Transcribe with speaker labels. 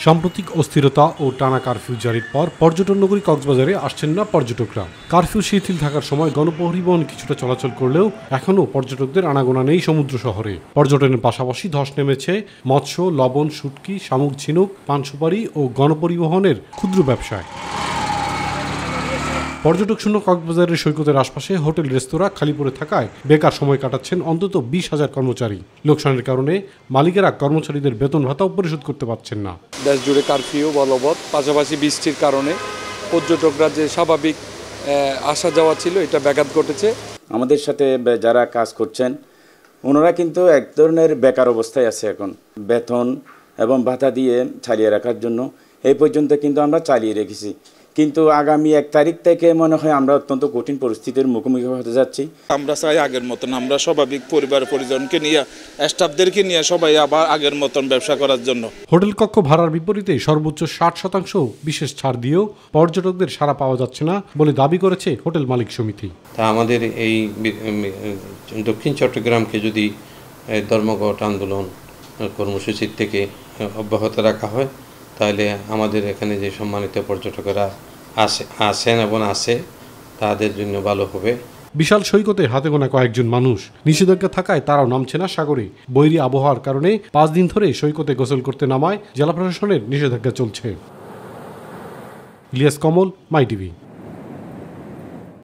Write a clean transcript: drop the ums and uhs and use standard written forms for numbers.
Speaker 1: সাম্প্রতিক অস্থিরতা ও টানা কারফিউ জারির পর পর্যটন নগরী কক্সবাজারে আসছেন না পর্যটকরা। কারফিউ শিথিল থাকার সময় গণপরিবহন কিছুটা চলাচল করলেও এখনও পর্যটকদের আনাগোনা নেই সমুদ্র শহরে। পর্যটনের পাশাপাশি ধস নেমেছে মৎস্য, লবণ, শুটকি, শামুক ঝিনুক, পান সুপারি ও গণপরিবহনের ক্ষুদ্র ব্যবসায়। পর্যটক শূন্য কক্সবাজারের সৈকতের আশপাশে হোটেল রেস্তোরাঁ খালি পড়ে থাকায় বেকার সময় কাটাচ্ছেন অন্তত 20,000 কর্মচারী। লোকসানের কারণে মালিকেরা কর্মচারীদের বেতন ভাতাও পরিশোধ করতে পারছেন না।
Speaker 2: দেশ জুড়ে কারফিউ বলবৎ, পাশাপাশি বৃষ্টির কারণে পর্যটকরা যে স্বাভাবিক আসা যাওয়া ছিল এটা ব্যাঘাত ঘটেছে।
Speaker 3: আমাদের সাথে যারা কাজ করছেন ওনারা কিন্তু এক ধরনের বেকার অবস্থায় আছে। এখন বেতন এবং ভাতা দিয়ে চালিয়ে রাখার জন্য এই পর্যন্ত কিন্তু আমরা চালিয়ে রেখেছি, কিন্তু আগামী 1 তারিখ থেকে মনে হয় আমরা অত্যন্ত কঠিন পরিস্থিতির মুখোমুখি হতে যাচ্ছি।
Speaker 4: আমরা চাই আগের মতন আমরা স্বাভাবিক পরিবার পরিজনকে নিয়ে, স্টাফদেরকে নিয়ে সবাই আবার আগের মতন ব্যবসা করার জন্য।
Speaker 1: হোটেল কক্ষ ভাড়ার বিপরীতে সর্বোচ্চ 60% বিশেষ ছাড় দিয়েও পর্যটকদের সাড়া পাওয়া যাচ্ছে না বলে দাবি করেছে হোটেল মালিক সমিতি।
Speaker 5: তা আমাদের এই দক্ষিণ চট্টগ্রামকে যদি ধর্মঘট আন্দোলন কর্মসূচির থেকে অব্যাহত রাখা হয় তাহলে আমাদের এখানে যে সম্মানিত পর্যটকেরা আসেন এবং আসে তাদের জন্য ভালো হবে।
Speaker 1: বিশাল সৈকতে হাতে গোনা কয়েকজন মানুষ, নিষেধাজ্ঞা থাকায় তারাও নামছে না সাগরে। বৈরী আবহাওয়ার কারণে 5 দিন ধরে সৈকতে গোসল করতে নামায় জেলা প্রশাসনের নিষেধাজ্ঞা চলছে। ইলিয়াস কমল, মাই টিভি।